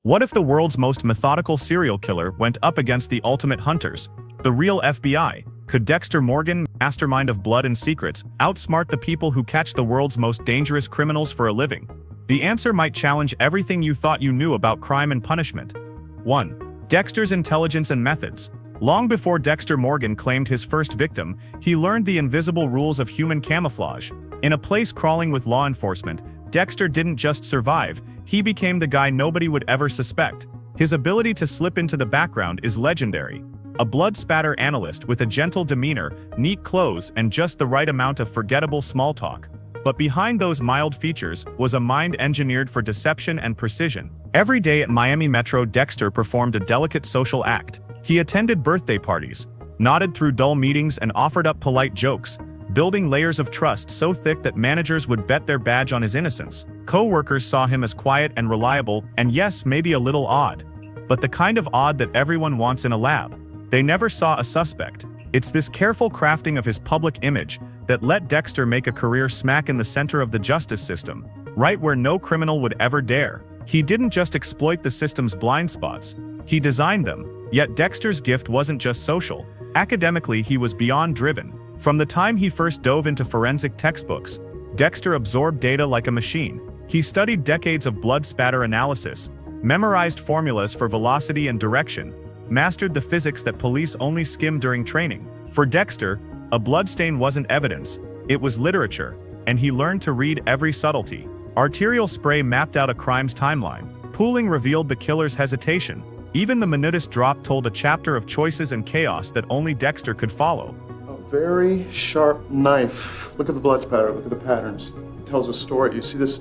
What if the world's most methodical serial killer went up against the ultimate hunters, the real FBI? Could Dexter Morgan, mastermind of blood and secrets, outsmart the people who catch the world's most dangerous criminals for a living? The answer might challenge everything you thought you knew about crime and punishment. 1. Dexter's intelligence and methods. Long before Dexter Morgan claimed his first victim, he learned the invisible rules of human camouflage. In a place crawling with law enforcement, Dexter didn't just survive, he became the guy nobody would ever suspect. His ability to slip into the background is legendary. A blood spatter analyst with a gentle demeanor, neat clothes, and just the right amount of forgettable small talk. But behind those mild features was a mind engineered for deception and precision. Every day at Miami Metro, Dexter performed a delicate social act. He attended birthday parties, nodded through dull meetings, and offered up polite jokes, building layers of trust so thick that managers would bet their badge on his innocence. Co-workers saw him as quiet and reliable, and yes, maybe a little odd. But the kind of odd that everyone wants in a lab. They never saw a suspect. It's this careful crafting of his public image that let Dexter make a career smack in the center of the justice system, right where no criminal would ever dare. He didn't just exploit the system's blind spots, he designed them. Yet Dexter's gift wasn't just social. Academically, he was beyond driven. From the time he first dove into forensic textbooks, Dexter absorbed data like a machine. He studied decades of blood spatter analysis, memorized formulas for velocity and direction, mastered the physics that police only skim during training. For Dexter, a bloodstain wasn't evidence, it was literature, and he learned to read every subtlety. Arterial spray mapped out a crime's timeline. Pooling revealed the killer's hesitation. Even the minutest drop told a chapter of choices and chaos that only Dexter could follow. A very sharp knife. Look at the blood spatter, look at the patterns. It tells a story. You see this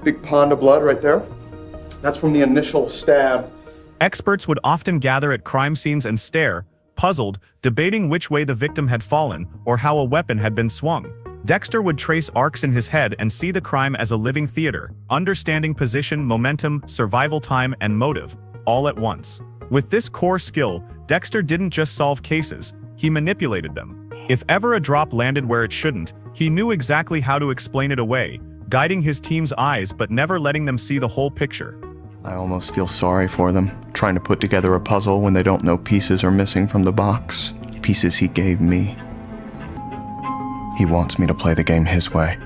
big pond of blood right there? That's from the initial stab. Experts would often gather at crime scenes and stare, puzzled, debating which way the victim had fallen or how a weapon had been swung. Dexter would trace arcs in his head and see the crime as a living theater, understanding position, momentum, survival time, and motive, all at once. With this core skill, Dexter didn't just solve cases, he manipulated them. If ever a drop landed where it shouldn't, he knew exactly how to explain it away, guiding his team's eyes but never letting them see the whole picture. I almost feel sorry for them, trying to put together a puzzle when they don't know pieces are missing from the box. Pieces he gave me. He wants me to play the game his way.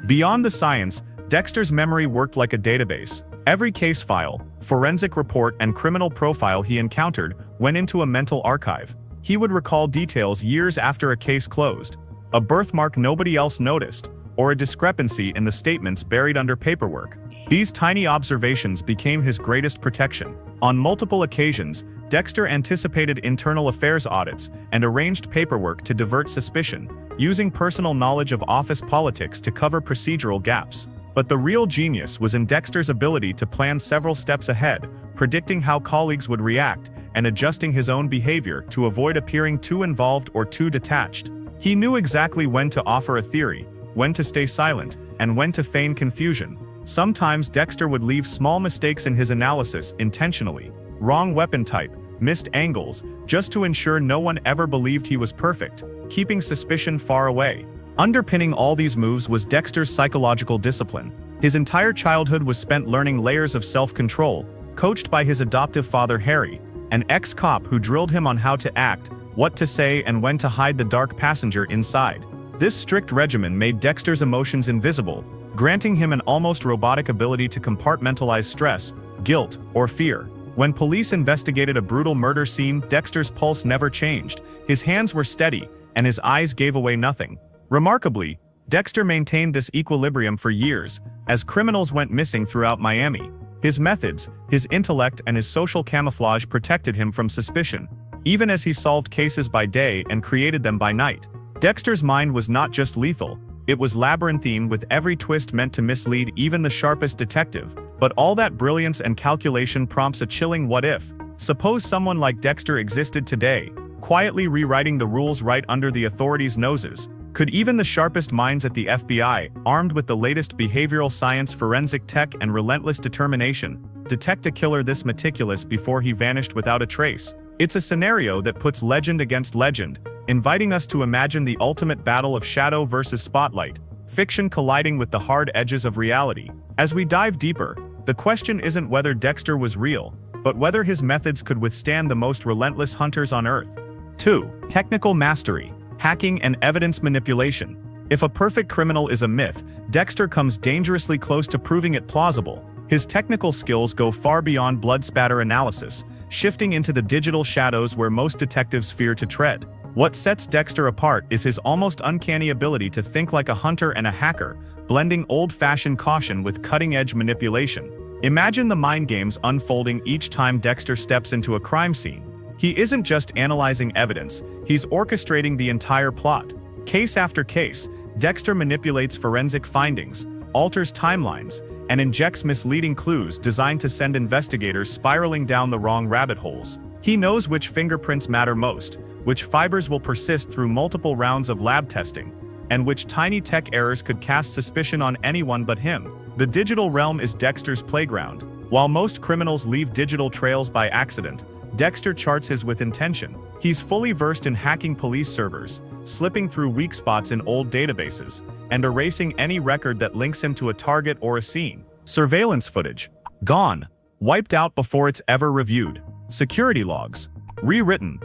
Beyond the science, Dexter's memory worked like a database. Every case file, forensic report, and criminal profile he encountered went into a mental archive. He would recall details years after a case closed, a birthmark nobody else noticed, or a discrepancy in the statements buried under paperwork. These tiny observations became his greatest protection. On multiple occasions, Dexter anticipated internal affairs audits and arranged paperwork to divert suspicion, using personal knowledge of office politics to cover procedural gaps. But the real genius was in Dexter's ability to plan several steps ahead, predicting how colleagues would react and adjusting his own behavior to avoid appearing too involved or too detached. He knew exactly when to offer a theory, when to stay silent, and when to feign confusion. Sometimes Dexter would leave small mistakes in his analysis intentionally. Wrong weapon type, missed angles, just to ensure no one ever believed he was perfect, keeping suspicion far away. Underpinning all these moves was Dexter's psychological discipline. His entire childhood was spent learning layers of self-control, coached by his adoptive father Harry, an ex-cop who drilled him on how to act, what to say, and when to hide the dark passenger inside. This strict regimen made Dexter's emotions invisible, granting him an almost robotic ability to compartmentalize stress, guilt, or fear. When police investigated a brutal murder scene, Dexter's pulse never changed. His hands were steady, and his eyes gave away nothing. Remarkably, Dexter maintained this equilibrium for years, as criminals went missing throughout Miami. His methods, his intellect, and his social camouflage protected him from suspicion, even as he solved cases by day and created them by night. Dexter's mind was not just lethal, it was labyrinthine, with every twist meant to mislead even the sharpest detective. But all that brilliance and calculation prompts a chilling what if. Suppose someone like Dexter existed today, quietly rewriting the rules right under the authorities' noses. Could even the sharpest minds at the FBI, armed with the latest behavioral science, forensic tech, and relentless determination, detect a killer this meticulous before he vanished without a trace? It's a scenario that puts legend against legend, inviting us to imagine the ultimate battle of shadow versus spotlight, fiction colliding with the hard edges of reality. As we dive deeper, The question isn't whether Dexter was real, but whether his methods could withstand the most relentless hunters on Earth. 2. Technical mastery, hacking and evidence manipulation. If a perfect criminal is a myth, Dexter comes dangerously close to proving it plausible. His technical skills go far beyond blood spatter analysis, shifting into the digital shadows where most detectives fear to tread. What sets Dexter apart is his almost uncanny ability to think like a hunter and a hacker, blending old-fashioned caution with cutting-edge manipulation. Imagine the mind games unfolding each time Dexter steps into a crime scene. He isn't just analyzing evidence, he's orchestrating the entire plot. Case after case, Dexter manipulates forensic findings, alters timelines, and injects misleading clues designed to send investigators spiraling down the wrong rabbit holes. He knows which fingerprints matter most, which fibers will persist through multiple rounds of lab testing, and which tiny tech errors could cast suspicion on anyone but him. The digital realm is Dexter's playground. While most criminals leave digital trails by accident, Dexter charts his with intention. He's fully versed in hacking police servers, slipping through weak spots in old databases, and erasing any record that links him to a target or a scene. Surveillance footage. Gone. Wiped out before it's ever reviewed. Security logs. Rewritten.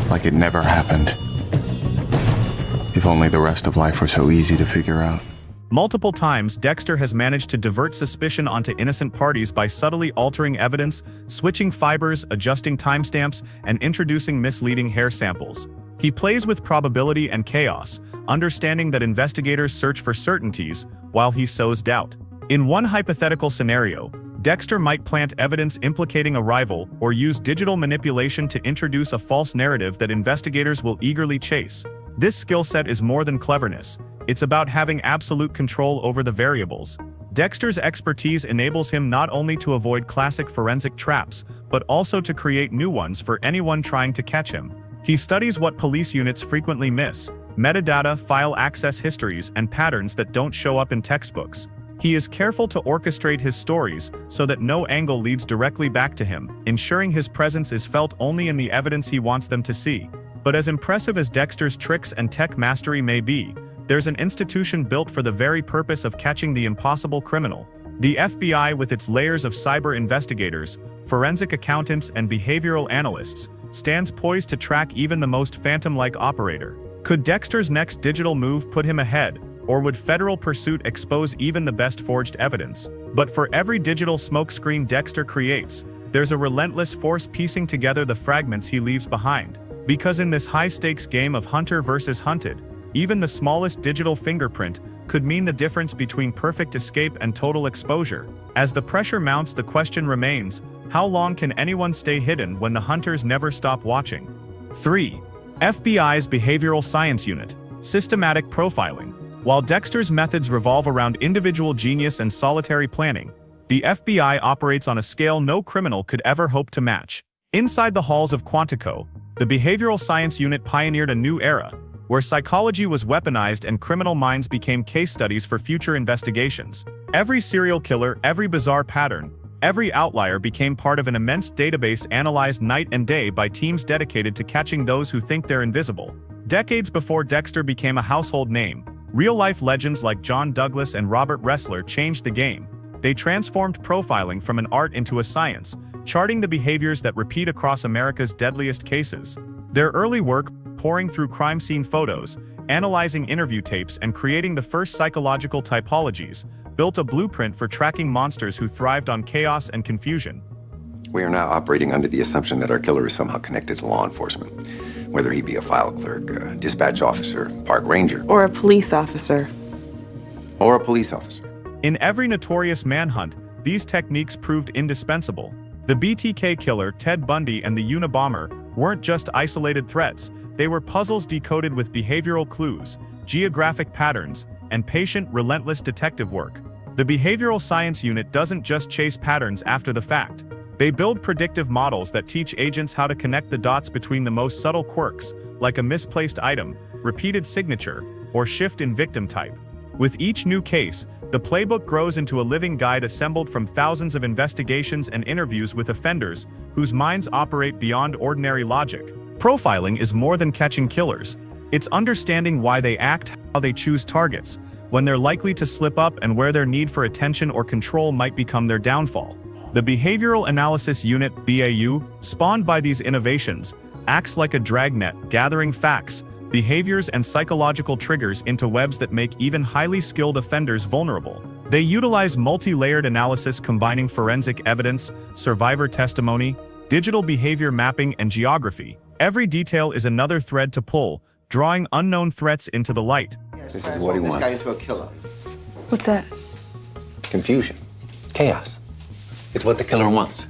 Like it never happened. If only the rest of life were so easy to figure out. Multiple times, Dexter has managed to divert suspicion onto innocent parties by subtly altering evidence, switching fibers, adjusting timestamps, and introducing misleading hair samples. He plays with probability and chaos, understanding that investigators search for certainties while he sows doubt. In one hypothetical scenario, Dexter might plant evidence implicating a rival or use digital manipulation to introduce a false narrative that investigators will eagerly chase. This skill set is more than cleverness. It's about having absolute control over the variables. Dexter's expertise enables him not only to avoid classic forensic traps, but also to create new ones for anyone trying to catch him. He studies what police units frequently miss: metadata, file access histories, and patterns that don't show up in textbooks. He is careful to orchestrate his stories so that no angle leads directly back to him, ensuring his presence is felt only in the evidence he wants them to see. But as impressive as Dexter's tricks and tech mastery may be, there's an institution built for the very purpose of catching the impossible criminal. The FBI, with its layers of cyber investigators, forensic accountants, and behavioral analysts, stands poised to track even the most phantom-like operator. Could Dexter's next digital move put him ahead, or would federal pursuit expose even the best forged evidence? But for every digital smokescreen Dexter creates, there's a relentless force piecing together the fragments he leaves behind. Because in this high-stakes game of hunter versus hunted, even the smallest digital fingerprint could mean the difference between perfect escape and total exposure. As the pressure mounts, the question remains, how long can anyone stay hidden when the hunters never stop watching? 3. FBI's Behavioral Science Unit. Systematic profiling. While Dexter's methods revolve around individual genius and solitary planning, the FBI operates on a scale no criminal could ever hope to match. Inside the halls of Quantico, the Behavioral Science Unit pioneered a new era, where psychology was weaponized and criminal minds became case studies for future investigations. Every serial killer, every bizarre pattern, every outlier became part of an immense database analyzed night and day by teams dedicated to catching those who think they're invisible. Decades before Dexter became a household name, real-life legends like John Douglas and Robert Ressler changed the game. They transformed profiling from an art into a science, charting the behaviors that repeat across America's deadliest cases. Their early work, pouring through crime scene photos, analyzing interview tapes, and creating the first psychological typologies, built a blueprint for tracking monsters who thrived on chaos and confusion. We are now operating under the assumption that our killer is somehow connected to law enforcement, whether he be a file clerk, a dispatch officer, park ranger, or a police officer. In every notorious manhunt, these techniques proved indispensable. The BTK killer, Ted Bundy, and the Unabomber weren't just isolated threats, they were puzzles decoded with behavioral clues, geographic patterns, and patient, relentless detective work. The Behavioral Science Unit doesn't just chase patterns after the fact. They build predictive models that teach agents how to connect the dots between the most subtle quirks, like a misplaced item, repeated signature, or shift in victim type. With each new case, the playbook grows into a living guide assembled from thousands of investigations and interviews with offenders whose minds operate beyond ordinary logic. Profiling is more than catching killers. It's understanding why they act, how they choose targets, when they're likely to slip up and where their need for attention or control might become their downfall. The Behavioral Analysis Unit, BAU, spawned by these innovations, acts like a dragnet, gathering facts, behaviors and psychological triggers into webs that make even highly skilled offenders vulnerable. They utilize multi-layered analysis combining forensic evidence, survivor testimony, digital behavior mapping, and geography. Every detail is another thread to pull, drawing unknown threats into the light. This is what he wants. This guy into a killer. What's that? Confusion. Chaos. It's what the killer wants.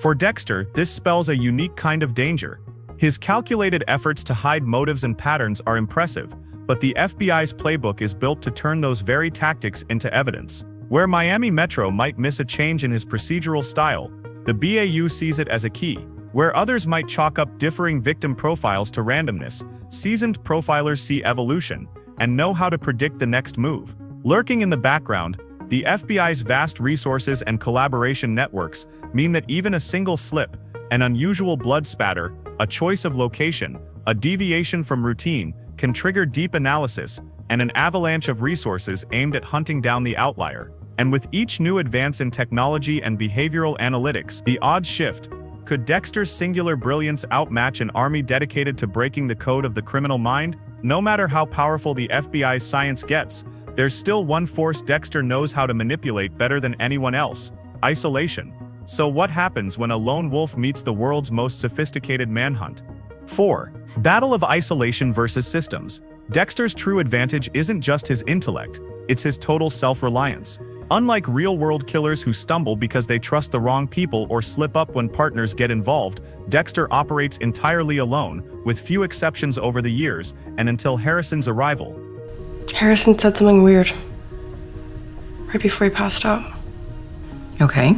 For Dexter, this spells a unique kind of danger. His calculated efforts to hide motives and patterns are impressive, but the FBI's playbook is built to turn those very tactics into evidence. Where Miami Metro might miss a change in his procedural style, the BAU sees it as a key. Where others might chalk up differing victim profiles to randomness, seasoned profilers see evolution and know how to predict the next move. Lurking in the background, the FBI's vast resources and collaboration networks mean that even a single slip, an unusual blood spatter, a choice of location, a deviation from routine, can trigger deep analysis and an avalanche of resources aimed at hunting down the outlier. And with each new advance in technology and behavioral analytics, the odds shift. Could Dexter's singular brilliance outmatch an army dedicated to breaking the code of the criminal mind? No matter how powerful the FBI's science gets, there's still one force Dexter knows how to manipulate better than anyone else: isolation. So what happens when a lone wolf meets the world's most sophisticated manhunt? 4. Battle of isolation versus systems. Dexter's true advantage isn't just his intellect, it's his total self-reliance. Unlike real-world killers who stumble because they trust the wrong people or slip up when partners get involved, Dexter operates entirely alone, with few exceptions over the years, and until Harrison's arrival. Harrison said something weird right before he passed out. Okay.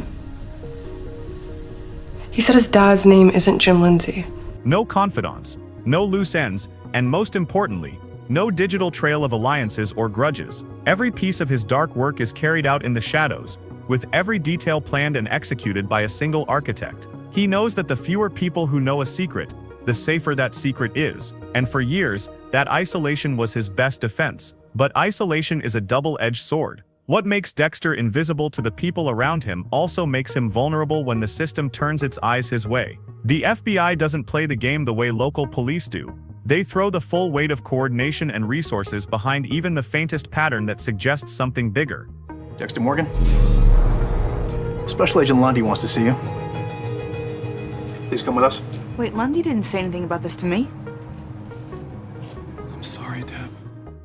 He said his dad's name isn't Jim Lindsay. No confidants, no loose ends, and most importantly, no digital trail of alliances or grudges. Every piece of his dark work is carried out in the shadows, with every detail planned and executed by a single architect. He knows that the fewer people who know a secret, the safer that secret is, and for years, that isolation was his best defense. But isolation is a double-edged sword. What makes Dexter invisible to the people around him also makes him vulnerable when the system turns its eyes his way. The FBI doesn't play the game the way local police do. They throw the full weight of coordination and resources behind even the faintest pattern that suggests something bigger. Dexter Morgan? Special Agent Lundy wants to see you. Please come with us. Wait, Lundy didn't say anything about this to me. I'm sorry, Deb.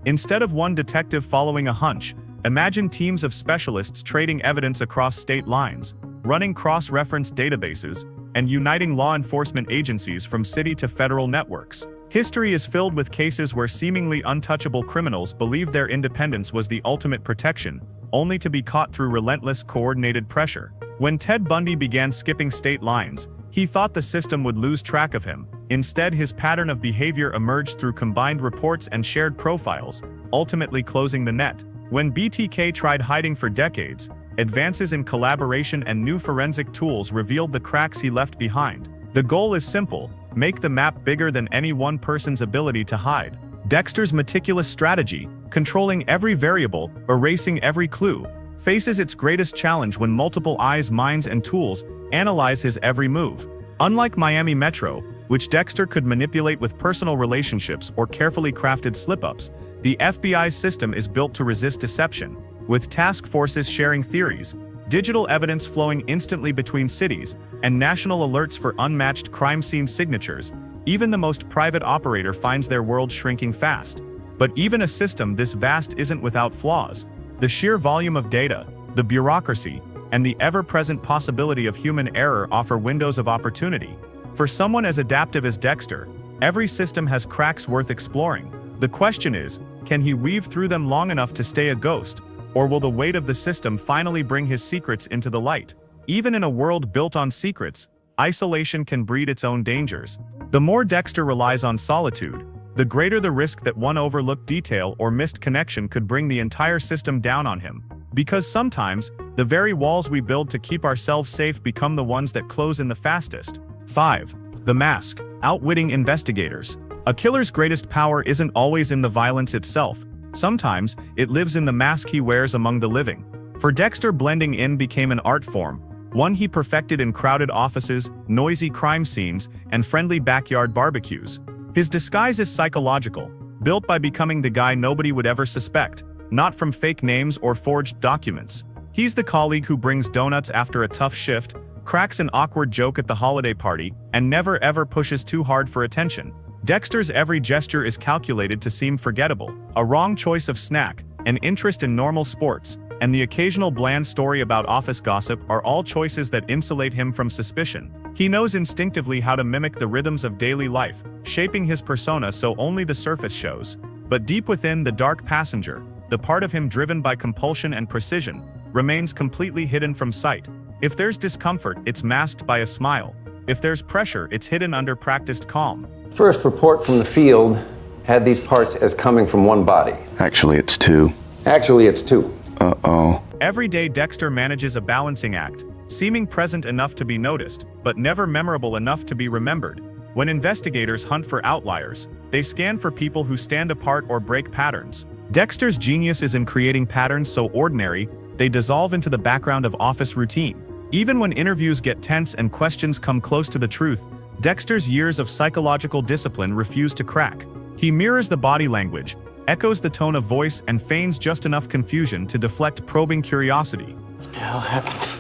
Instead of one detective following a hunch, imagine teams of specialists trading evidence across state lines, running cross-reference databases, and uniting law enforcement agencies from city to federal networks. History is filled with cases where seemingly untouchable criminals believed their independence was the ultimate protection, only to be caught through relentless, coordinated pressure. When Ted Bundy began skipping state lines, he thought the system would lose track of him. Instead, his pattern of behavior emerged through combined reports and shared profiles, ultimately closing the net. When BTK tried hiding for decades, advances in collaboration and new forensic tools revealed the cracks he left behind. The goal is simple: make the map bigger than any one person's ability to hide. Dexter's meticulous strategy, controlling every variable, erasing every clue, faces its greatest challenge when multiple eyes, minds, and tools analyze his every move. Unlike Miami Metro, which Dexter could manipulate with personal relationships or carefully crafted slip-ups, the FBI's system is built to resist deception. With task forces sharing theories, digital evidence flowing instantly between cities, and national alerts for unmatched crime scene signatures, even the most private operator finds their world shrinking fast. But even a system this vast isn't without flaws. The sheer volume of data, the bureaucracy, and the ever-present possibility of human error offer windows of opportunity. For someone as adaptive as Dexter, every system has cracks worth exploring. The question is, can he weave through them long enough to stay a ghost, or will the weight of the system finally bring his secrets into the light? Even in a world built on secrets, isolation can breed its own dangers. The more Dexter relies on solitude, the greater the risk that one overlooked detail or missed connection could bring the entire system down on him. Because sometimes, the very walls we build to keep ourselves safe become the ones that close in the fastest. 5. The Mask. Outwitting investigators. A killer's greatest power isn't always in the violence itself. Sometimes, it lives in the mask he wears among the living. For Dexter, blending in became an art form, one he perfected in crowded offices, noisy crime scenes, and friendly backyard barbecues. His disguise is psychological, built by becoming the guy nobody would ever suspect, not from fake names or forged documents. He's the colleague who brings donuts after a tough shift, cracks an awkward joke at the holiday party, and never ever pushes too hard for attention. Dexter's every gesture is calculated to seem forgettable. A wrong choice of snack, an interest in normal sports, and the occasional bland story about office gossip are all choices that insulate him from suspicion. He knows instinctively how to mimic the rhythms of daily life, shaping his persona so only the surface shows. But deep within, the dark passenger, the part of him driven by compulsion and precision, remains completely hidden from sight. If there's discomfort, it's masked by a smile. If there's pressure, it's hidden under practiced calm. First report from the field had these parts as coming from one body. Actually, it's two. Actually, it's two. Uh-oh. Every day Dexter manages a balancing act, seeming present enough to be noticed, but never memorable enough to be remembered. When investigators hunt for outliers, they scan for people who stand apart or break patterns. Dexter's genius is in creating patterns so ordinary, they dissolve into the background of office routine. Even when interviews get tense and questions come close to the truth, Dexter's years of psychological discipline refuse to crack. He mirrors the body language, echoes the tone of voice, and feigns just enough confusion to deflect probing curiosity. What the hell happened?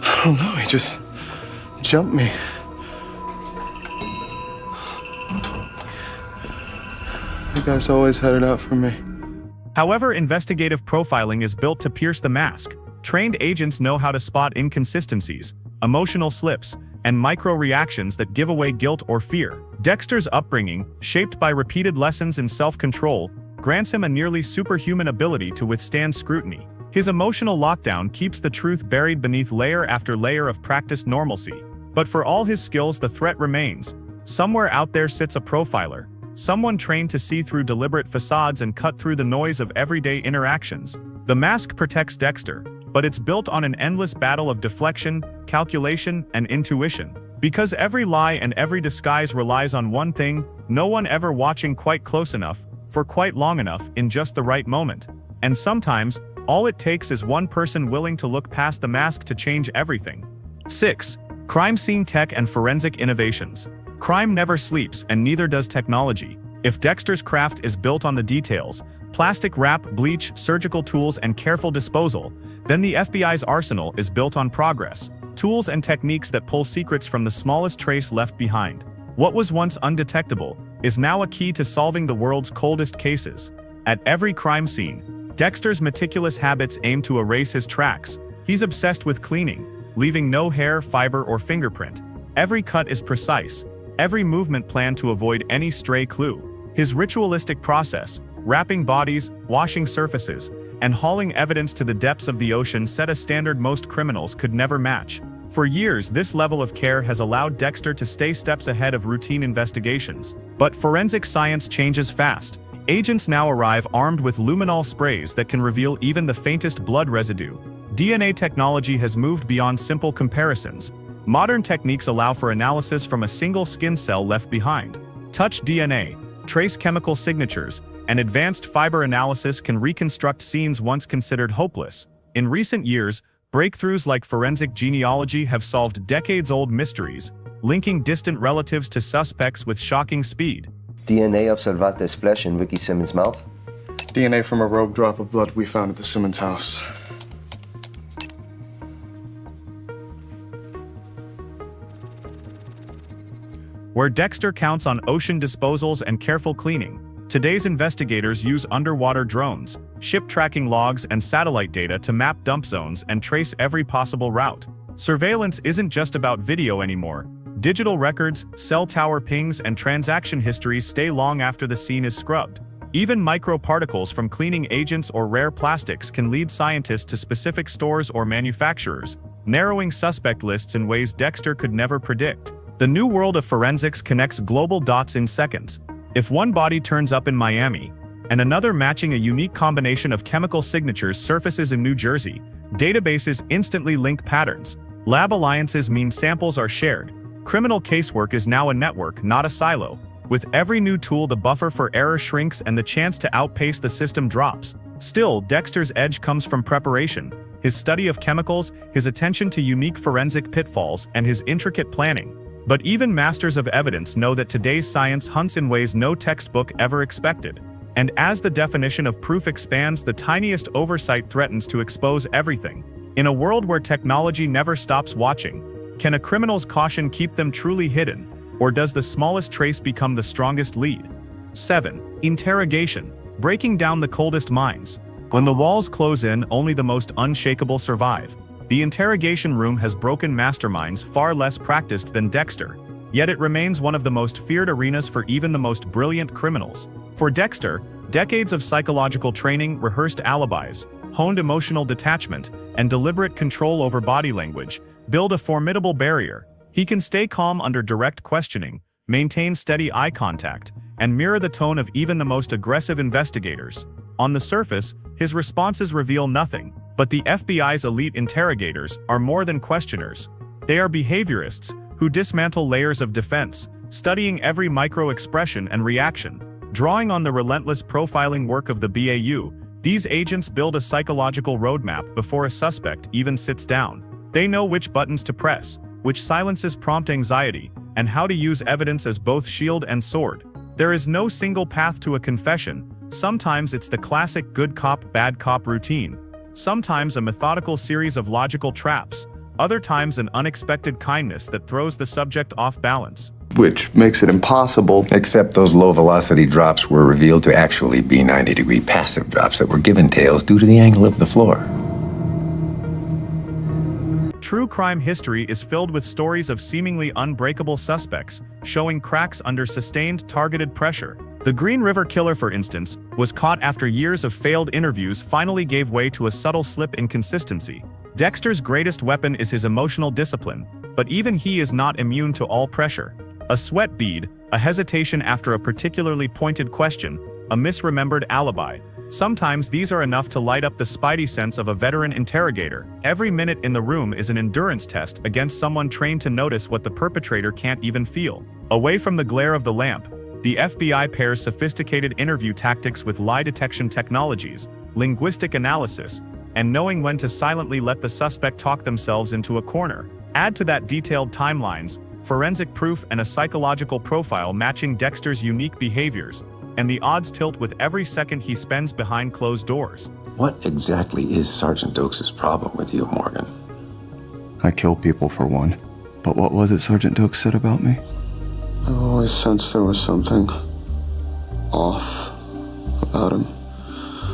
I don't know, he just jumped me. The guy's always had it out for me. However, investigative profiling is built to pierce the mask. Trained agents know how to spot inconsistencies, emotional slips, and micro-reactions that give away guilt or fear. Dexter's upbringing, shaped by repeated lessons in self-control, grants him a nearly superhuman ability to withstand scrutiny. His emotional lockdown keeps the truth buried beneath layer after layer of practiced normalcy. But for all his skills, the threat remains. Somewhere out there sits a profiler, someone trained to see through deliberate facades and cut through the noise of everyday interactions. The mask protects Dexter, but it's built on an endless battle of deflection, calculation, and intuition. Because every lie and every disguise relies on one thing: no one ever watching quite close enough, for quite long enough, in just the right moment. And sometimes, all it takes is one person willing to look past the mask to change everything. 6. Crime scene tech and forensic innovations. Crime never sleeps, and neither does technology. If Dexter's craft is built on the details, plastic wrap, bleach, surgical tools, and careful disposal, then the FBI's arsenal is built on progress, tools and techniques that pull secrets from the smallest trace left behind. What was once undetectable is now a key to solving the world's coldest cases. At every crime scene, Dexter's meticulous habits aim to erase his tracks. He's obsessed with cleaning, leaving no hair, fiber, or fingerprint. Every cut is precise, every movement planned to avoid any stray clue. His ritualistic process, wrapping bodies, washing surfaces, and hauling evidence to the depths of the ocean, set a standard most criminals could never match. For years, this level of care has allowed Dexter to stay steps ahead of routine investigations. But forensic science changes fast. Agents now arrive armed with luminol sprays that can reveal even the faintest blood residue. DNA technology has moved beyond simple comparisons. Modern techniques allow for analysis from a single skin cell left behind. Touch DNA, trace chemical signatures, and advanced fiber analysis can reconstruct scenes once considered hopeless. In recent years, breakthroughs like forensic genealogy have solved decades-old mysteries, linking distant relatives to suspects with shocking speed. DNA of Cervantes' flesh in Ricky Simmons' mouth? DNA from a rogue drop of blood we found at the Simmons house. Where Dexter counts on ocean disposals and careful cleaning, today's investigators use underwater drones, ship tracking logs, and satellite data to map dump zones and trace every possible route. Surveillance isn't just about video anymore. Digital records, cell tower pings, and transaction histories stay long after the scene is scrubbed. Even microparticles from cleaning agents or rare plastics can lead scientists to specific stores or manufacturers, narrowing suspect lists in ways Dexter could never predict. The new world of forensics connects global dots in seconds. If one body turns up in Miami, and another matching a unique combination of chemical signatures surfaces in New Jersey, databases instantly link patterns. Lab alliances mean samples are shared. Criminal casework is now a network, not a silo. With every new tool, the buffer for error shrinks and the chance to outpace the system drops. Still, Dexter's edge comes from preparation, his study of chemicals, his attention to unique forensic pitfalls, and his intricate planning. But even masters of evidence know that today's science hunts in ways no textbook ever expected. And as the definition of proof expands, the tiniest oversight threatens to expose everything. In a world where technology never stops watching, can a criminal's caution keep them truly hidden, or does the smallest trace become the strongest lead? 7. Interrogation. Breaking down the coldest minds. When the walls close in, only the most unshakable survive. The interrogation room has broken masterminds far less practiced than Dexter, yet it remains one of the most feared arenas for even the most brilliant criminals. For Dexter, decades of psychological training, rehearsed alibis, honed emotional detachment, and deliberate control over body language build a formidable barrier. He can stay calm under direct questioning, maintain steady eye contact, and mirror the tone of even the most aggressive investigators. On the surface, his responses reveal nothing, but the FBI's elite interrogators are more than questioners. They are behaviorists who dismantle layers of defense, studying every micro-expression and reaction. Drawing on the relentless profiling work of the BAU, these agents build a psychological roadmap before a suspect even sits down. They know which buttons to press, which silences prompt anxiety, and how to use evidence as both shield and sword. There is no single path to a confession. Sometimes it's the classic good cop, bad cop routine. Sometimes a methodical series of logical traps. Other times an unexpected kindness that throws the subject off balance. Which makes it impossible. Except those low-velocity drops were revealed to actually be 90-degree passive drops that were given tails due to the angle of the floor. True crime history is filled with stories of seemingly unbreakable suspects, showing cracks under sustained targeted pressure. The Green River Killer, for instance, was caught after years of failed interviews finally gave way to a subtle slip in consistency. Dexter's greatest weapon is his emotional discipline, but even he is not immune to all pressure. A sweat bead, a hesitation after a particularly pointed question, a misremembered alibi. Sometimes these are enough to light up the spidey sense of a veteran interrogator. Every minute in the room is an endurance test against someone trained to notice what the perpetrator can't even feel. Away from the glare of the lamp, the FBI pairs sophisticated interview tactics with lie detection technologies, linguistic analysis, and knowing when to silently let the suspect talk themselves into a corner. Add to that detailed timelines, forensic proof, and a psychological profile matching Dexter's unique behaviors, and the odds tilt with every second he spends behind closed doors. What exactly is Sergeant Dokes' problem with you, Morgan? I kill people for one. But what was it Sergeant Dokes said about me? I always sensed there was something off about him.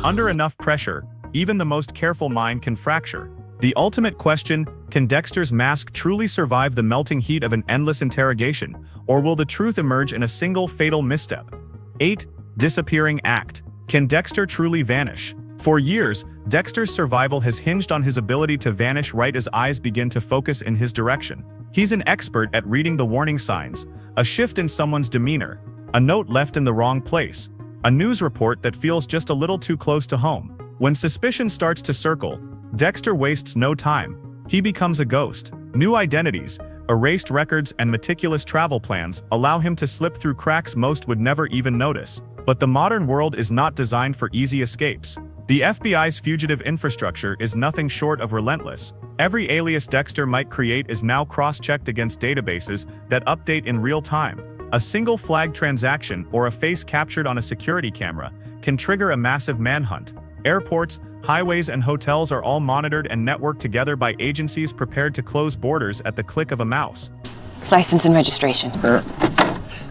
Under enough pressure, even the most careful mind can fracture. The ultimate question, can Dexter's mask truly survive the melting heat of an endless interrogation, or will the truth emerge in a single fatal misstep? 8. Disappearing act. Can Dexter truly vanish? For years, Dexter's survival has hinged on his ability to vanish right as eyes begin to focus in his direction. He's an expert at reading the warning signs, a shift in someone's demeanor, a note left in the wrong place, a news report that feels just a little too close to home. When suspicion starts to circle, Dexter wastes no time. He becomes a ghost. New identities, erased records, and meticulous travel plans allow him to slip through cracks most would never even notice. But the modern world is not designed for easy escapes. The FBI's fugitive infrastructure is nothing short of relentless. Every alias Dexter might create is now cross-checked against databases that update in real time. A single flag transaction or a face captured on a security camera can trigger a massive manhunt. Airports, highways, and hotels are all monitored and networked together by agencies prepared to close borders at the click of a mouse. License and registration.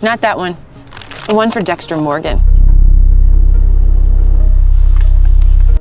Not that one. The one for Dexter Morgan.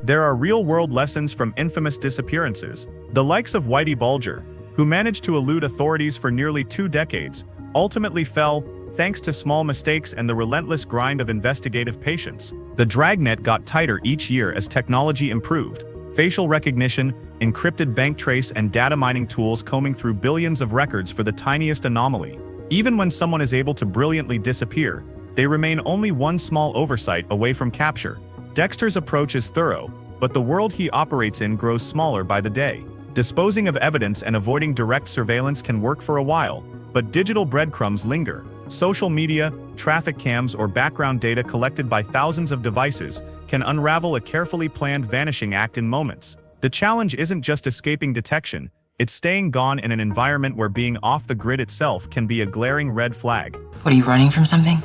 There are real-world lessons from infamous disappearances. The likes of Whitey Bulger, who managed to elude authorities for nearly 2 decades, ultimately fell thanks to small mistakes and the relentless grind of investigative patience. The dragnet got tighter each year as technology improved. Facial recognition, encrypted bank trace, and data mining tools combing through billions of records for the tiniest anomaly. Even when someone is able to brilliantly disappear, they remain only one small oversight away from capture. Dexter's approach is thorough, but the world he operates in grows smaller by the day. Disposing of evidence and avoiding direct surveillance can work for a while, but digital breadcrumbs linger. Social media, traffic cams, or background data collected by thousands of devices can unravel a carefully planned vanishing act in moments. The challenge isn't just escaping detection, it's staying gone in an environment where being off the grid itself can be a glaring red flag. What, are you running from something?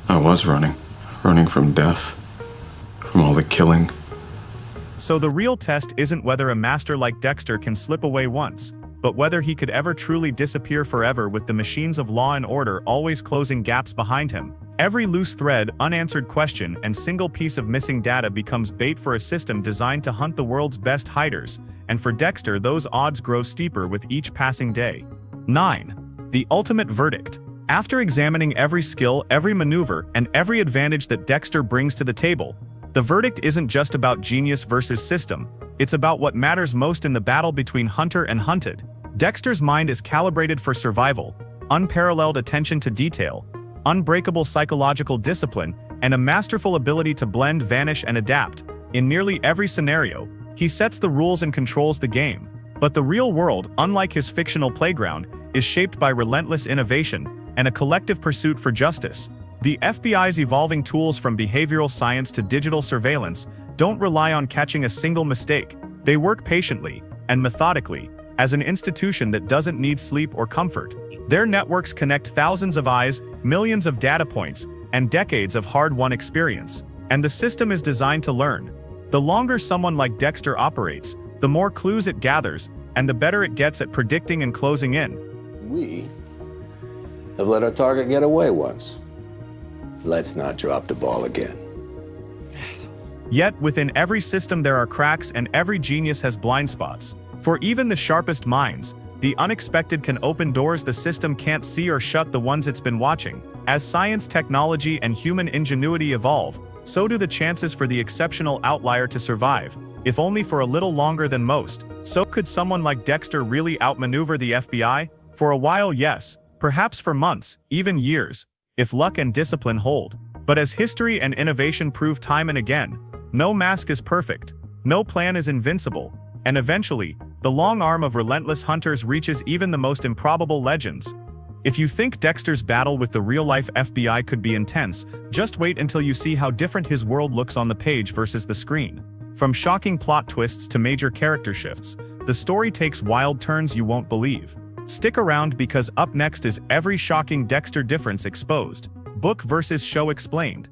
I was running from death, from all the killing. So the real test isn't whether a master like Dexter can slip away once, but whether he could ever truly disappear forever with the machines of law and order always closing gaps behind him. Every loose thread, unanswered question, and single piece of missing data becomes bait for a system designed to hunt the world's best hiders, and for Dexter those odds grow steeper with each passing day. 9. The ultimate verdict. After examining every skill, every maneuver, and every advantage that Dexter brings to the table, the verdict isn't just about genius versus system, it's about what matters most in the battle between hunter and hunted. Dexter's mind is calibrated for survival, unparalleled attention to detail, unbreakable psychological discipline, and a masterful ability to blend, vanish, and adapt. In nearly every scenario, he sets the rules and controls the game. But the real world, unlike his fictional playground, is shaped by relentless innovation and a collective pursuit for justice. The FBI's evolving tools, from behavioral science to digital surveillance, don't rely on catching a single mistake. They work patiently and methodically, as an institution that doesn't need sleep or comfort. Their networks connect thousands of eyes, millions of data points, and decades of hard-won experience. And the system is designed to learn. The longer someone like Dexter operates, the more clues it gathers, and the better it gets at predicting and closing in. We have let our target get away once. Let's not drop the ball again. Yet, within every system there are cracks, and every genius has blind spots. For even the sharpest minds, the unexpected can open doors the system can't see, or shut the ones it's been watching. As science, technology, and human ingenuity evolve, so do the chances for the exceptional outlier to survive, if only for a little longer than most. So could someone like Dexter really outmaneuver the FBI? For a while, yes. Perhaps for months, even years, if luck and discipline hold. But as history and innovation prove time and again, no mask is perfect, no plan is invincible, and eventually, the long arm of relentless hunters reaches even the most improbable legends. If you think Dexter's battle with the real-life FBI could be intense, just wait until you see how different his world looks on the page versus the screen. From shocking plot twists to major character shifts, the story takes wild turns you won't believe. Stick around, because up next is every shocking Dexter difference exposed. Book versus show explained.